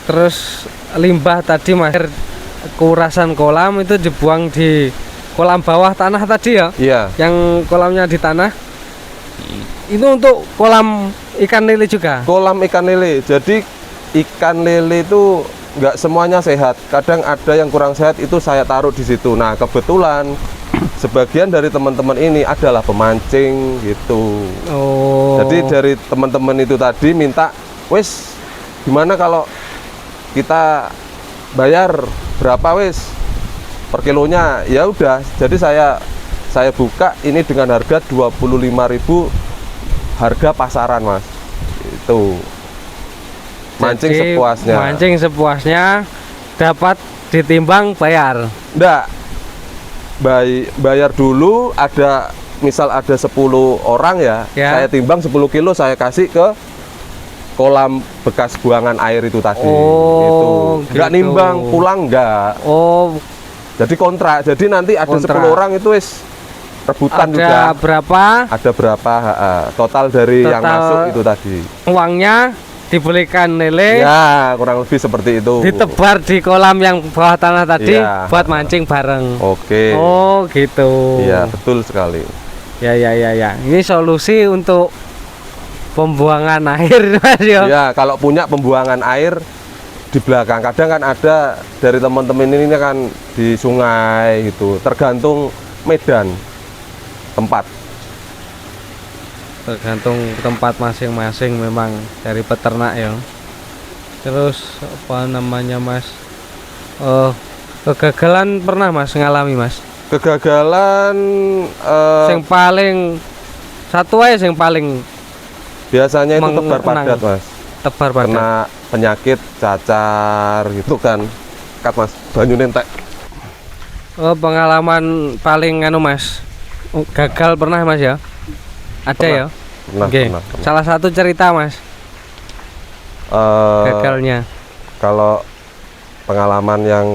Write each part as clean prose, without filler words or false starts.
Terus limbah tadi mas, kurasan kolam itu dibuang di kolam bawah tanah tadi ya? Iya. Yang kolamnya di tanah. Itu untuk kolam ikan lele juga? Kolam ikan lele. Jadi ikan lele itu nggak semuanya sehat. Kadang ada yang kurang sehat, itu saya taruh di situ. Nah kebetulan sebagian dari teman-teman ini adalah pemancing gitu. Oh. Jadi dari teman-teman itu tadi minta, wes gimana kalau kita bayar berapa wes per kilonya? Ya udah, jadi saya buka ini dengan harga 25.000 harga pasaran mas. Itu mancing jadi, sepuasnya. Mancing sepuasnya, dapat ditimbang bayar. Enggak, bayar dulu. Ada misal ada 10 orang ya, saya timbang 10 kilo, saya kasih ke kolam bekas buangan air itu tadi. Oh, itu enggak gitu. nimbang pulang enggak. Oh, jadi kontrak. Jadi nanti ada kontrak. 10 orang itu wis rebutan juga. Ada berapa? Ada berapa total dari yang masuk itu tadi. Uangnya dibelikan lele. Ya, kurang lebih seperti itu. Ditebar di kolam yang bawah tanah tadi ya, buat mancing bareng. Oke. Oh, gitu. Iya, betul sekali. Ya. Ini solusi untuk pembuangan air mas ya. Ya, kalau punya pembuangan air di belakang, kadang kan ada dari teman-teman ini kan di sungai gitu, tergantung medan tempat. Tergantung tempat masing-masing memang dari peternak ya. Terus apa namanya mas? Kegagalan pernah mas ngalami mas? Kegagalan Yang paling satu aja yang paling biasanya itu tebar padat mas. Tebar padat. Kena penyakit cacar gitu kan. Kat mas, banyu nentek. Oh, pengalaman paling anu mas, gagal pernah mas ya? Ada pernah, ya? Pernah. Salah satu cerita mas, gagalnya. Kalau pengalaman yang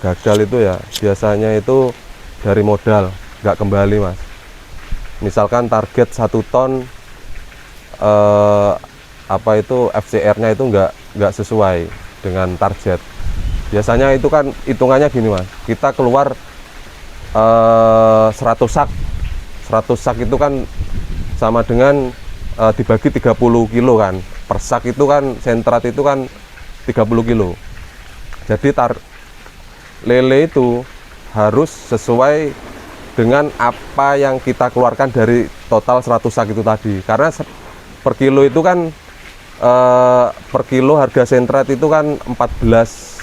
gagal itu ya biasanya itu dari modal nggak kembali mas. Misalkan target 1 ton apa itu FCR-nya itu nggak sesuai dengan target. Biasanya itu kan hitungannya gini mas, kita keluar 100 sak. 100 sak itu kan sama dengan dibagi 30 kilo kan. Per sak itu kan sentrat itu kan 30 kilo. Jadi lele itu harus sesuai dengan apa yang kita keluarkan dari total 100 sak itu tadi. Karena per kilo itu kan per kilo harga sentrat itu kan 14.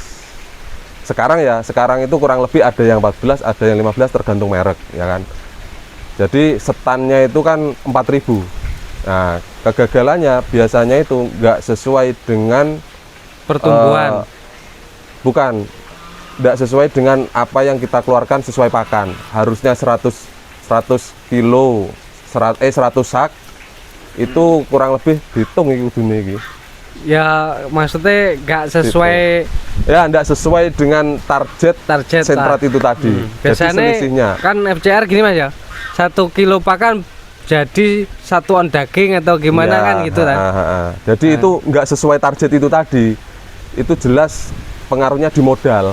Sekarang itu kurang lebih ada yang 14, ada yang 15 tergantung merek ya kan. Jadi setannya itu kan 4.000. Nah, kegagalannya biasanya itu nggak sesuai dengan pertumbuhan. Bukan, nggak sesuai dengan apa yang kita keluarkan sesuai pakan. Harusnya 100 kilo 100 sak itu kurang lebih dihitung itu dunia ini. Ya maksudnya nggak sesuai gitu. Ya nggak sesuai dengan target sentrat itu tadi. Biasanya kan FCR gini mas ya, 1 kilo pakan jadi 1 on daging atau gimana ya, kan gitu kan. Jadi itu nggak sesuai target itu tadi. Itu jelas pengaruhnya di modal.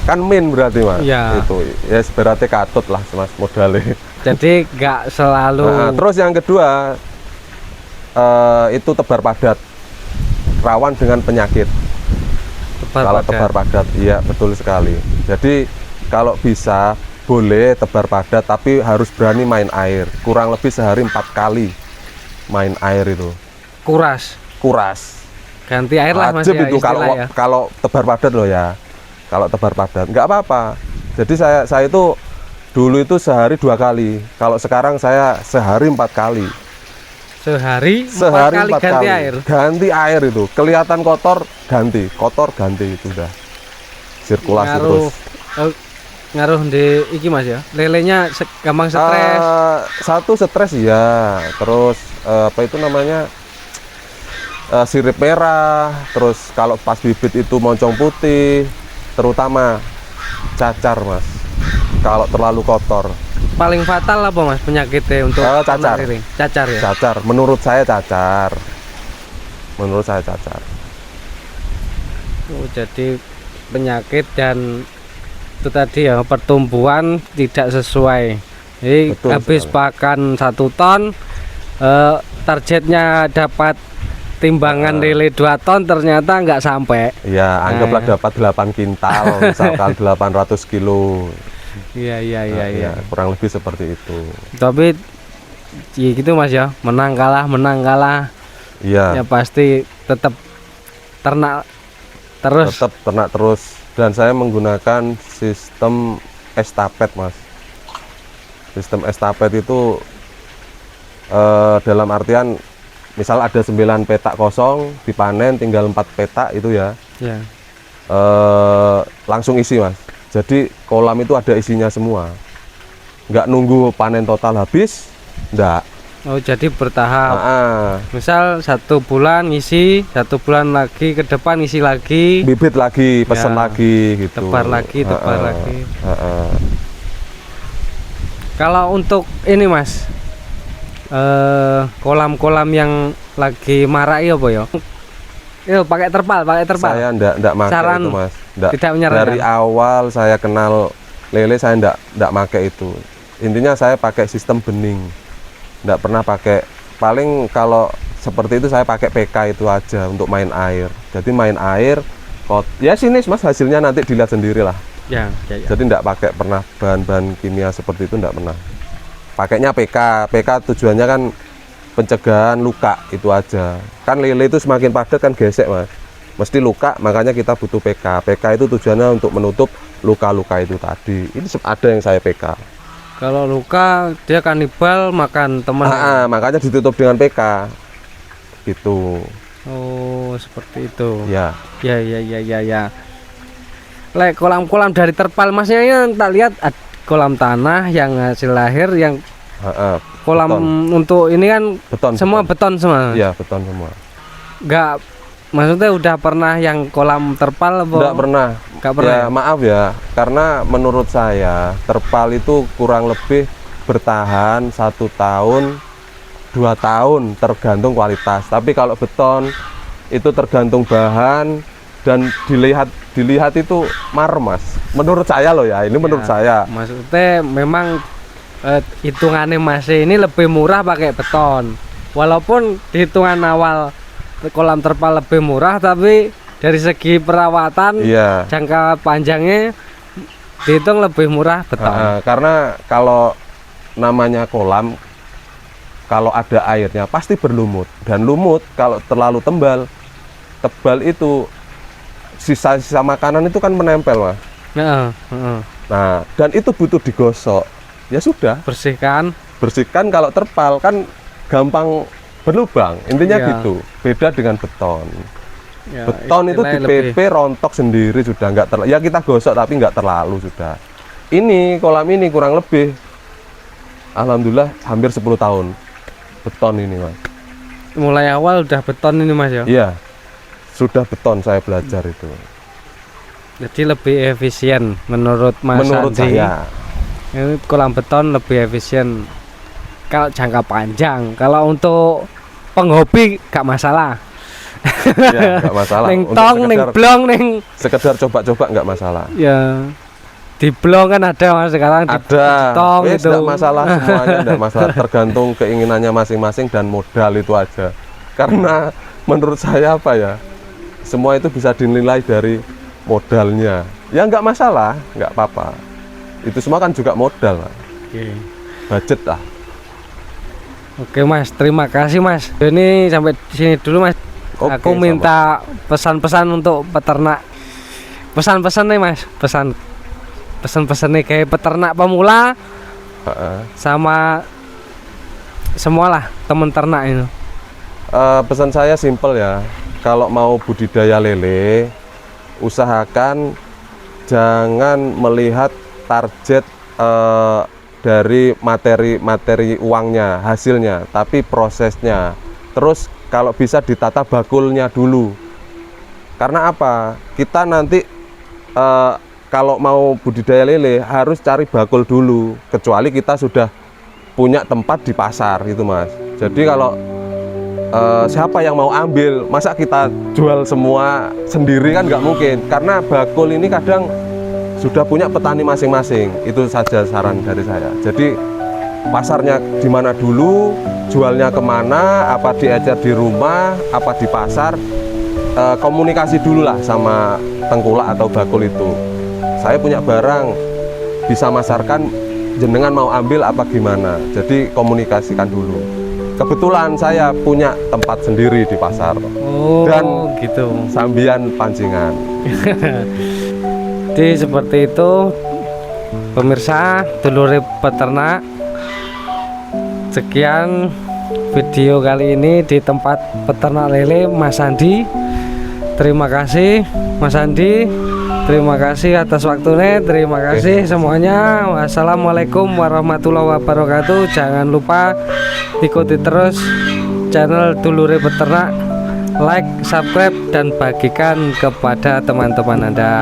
Kan min berarti mas ya. Itu ya berarti katut lah mas modalnya. Jadi nggak selalu. Terus yang kedua itu tebar padat, rawan dengan penyakit. Tebar padat, iya betul sekali. Jadi kalau bisa boleh tebar padat, tapi harus berani main air. Kurang lebih sehari 4 kali main air itu. Kuras. Ganti air lah mas ya, itu kalau tebar padat loh ya. Kalau tebar padat nggak apa-apa. Jadi saya itu dulu itu sehari 2 kali. Kalau sekarang saya sehari 4 kali. Sehari 4 kali ganti air. Ganti air itu. Kelihatan kotor ganti itu udah. Sirkulasi terus. Ngaruh di iki mas ya. Lelenya gampang stres. Satu stres ya. Terus apa itu namanya? Sirip merah. Terus kalau pas bibit itu moncong putih. Terutama cacar mas. Kalau terlalu kotor. Paling fatal apa mas penyakitnya untuk cacar? Cacar ya. Cacar. Menurut saya cacar. Oh, jadi penyakit dan itu tadi ya pertumbuhan tidak sesuai. Jadi Betul habis sekali. pakan 1 ton, targetnya dapat timbangan lele 2 ton, ternyata nggak sampai. Ya, anggaplah dapat 8 kintal, misalkan 800 kilo. Iya iya iya Nah, iya. ya, kurang lebih seperti itu. Tapi ya gitu Mas ya, menang kalah. Ya Iya, pasti tetap ternak terus. tetap ternak terus. Dan saya menggunakan sistem estafet, Mas. Sistem estafet itu dalam artian misal ada 9 petak kosong, dipanen tinggal 4 petak itu ya, Ya. langsung isi, Mas. Jadi kolam itu ada isinya semua, nggak nunggu panen total habis, nggak. Oh, jadi bertahap. Misal 1 bulan ngisi, 1 bulan lagi ke depan ngisi lagi, Bibit lagi, pesen Ya. lagi gitu. tebar lagi. Heeh. Kalau untuk ini Mas, kolam-kolam yang lagi marak ya apa ya? Yo pakai terpal. Saya ndak make Saran itu, Mas. tidak menyarankan. Dari awal saya kenal lele saya ndak make itu. Intinya saya pakai sistem bening. Ndak pernah pakai, paling kalau seperti itu saya pakai PK itu aja untuk main air. Jadi main air ya sini Mas, hasilnya nanti dilihat sendiri lah. Ya. Jadi ndak pakai pernah bahan-bahan kimia seperti itu, ndak pernah. Pakainya PK. PK tujuannya kan pencegahan luka itu aja. Kan lele itu semakin padat kan gesek, Mas. Mesti luka, makanya kita butuh PK. PK itu tujuannya untuk menutup luka-luka itu tadi. Ini ada yang saya PK. Kalau luka dia kanibal makan teman. Makanya ditutup dengan PK. Gitu. Oh, seperti itu. Ya. Ya. Lek kolam-kolam dari terpal Masnya yang tak lihat kolam tanah yang hasil lahir, yang kolam beton. untuk ini kan Beton. semua beton semua. Iya, beton semua. Enggak, maksudnya udah pernah yang kolam terpal apa? Enggak pernah. Nggak pernah Ya, ya? maaf ya, karena menurut saya terpal itu kurang lebih bertahan 1 tahun, 2 tahun tergantung kualitas. Tapi kalau beton itu tergantung bahan dan dilihat itu Mas. Menurut saya loh ya, ini menurut saya. Maksudnya memang hitungannya masih ini lebih murah pakai beton. Walaupun di hitungan awal kolam terpal lebih murah, tapi dari segi perawatan Iya. jangka panjangnya dihitung lebih murah beton. Karena kalau namanya kolam, kalau ada airnya pasti berlumut, dan lumut kalau terlalu tebal itu sisa-sisa makanan itu kan menempel, Mas. Nah, dan itu butuh digosok. Ya sudah, bersihkan. Kalau terpal kan gampang berlubang. Intinya Iya. gitu. Beda dengan beton. Ya, Beton itu di istilahnya PP rontok sendiri sudah nggak terlalu. Ya kita gosok tapi nggak terlalu sudah. Ini kolam ini kurang lebih, alhamdulillah hampir 10 tahun beton ini, Mas. mulai awal udah beton ini Mas ya. Iya, sudah beton saya belajar itu. Jadi lebih efisien menurut Mas Menurut Andi. saya. Ini kolam beton lebih efisien kalau jangka panjang. Kalau untuk penghobi gak masalah. Ya, nggak masalah. Neng Untuk tong, neng blong, neng sekedar coba-coba nggak masalah. ya di blong kan ada Mas sekarang di Ada, tong wes itu. nggak masalah, semuanya nggak masalah. Tergantung keinginannya masing-masing dan modal itu aja. Karena menurut saya apa ya, semua itu bisa dinilai dari modalnya. Ya nggak masalah, nggak apa-apa. Itu semua kan juga modal, Pak. Oke. Budget lah. Oke Mas, terima kasih Mas. Ini sampai sini dulu Mas. Oke, Aku minta pesan-pesan untuk peternak. Pesan-pesan nih Mas, pesan-pesan nih kayak peternak pemula sama semualah temen ternak itu. Pesan saya simpel ya. Kalau mau budidaya lele, usahakan jangan melihat target dari materi uangnya, hasilnya, tapi prosesnya. Terus kalau bisa ditata bakulnya dulu. Karena apa? Kita nanti kalau mau budidaya lele harus cari bakul dulu. Kecuali kita sudah punya tempat di pasar gitu, Mas. Jadi kalau siapa yang mau ambil, masa kita jual semua sendiri kan nggak mungkin, karena bakul ini kadang sudah punya petani masing-masing. Itu saja saran dari saya. Jadi pasarnya di mana dulu, jualnya kemana, apa diecer di rumah, apa di pasar, komunikasi dulu lah sama tengkulak atau bakul itu. Saya punya barang, bisa masarkan, jenengan mau ambil apa gimana. Jadi komunikasikan dulu. Kebetulan saya punya tempat sendiri di pasar. Oh, dan gitu. sambian pancingan. Jadi seperti itu pemirsa dulure peternak. Sekian video kali ini di tempat peternak lele Mas Andi. Terima kasih Mas Andi. Terima kasih atas waktunya. Terima kasih semuanya. Wassalamualaikum warahmatullahi wabarakatuh. Jangan lupa ikuti terus channel Dulure Peternak, like, subscribe, dan bagikan kepada teman-teman Anda.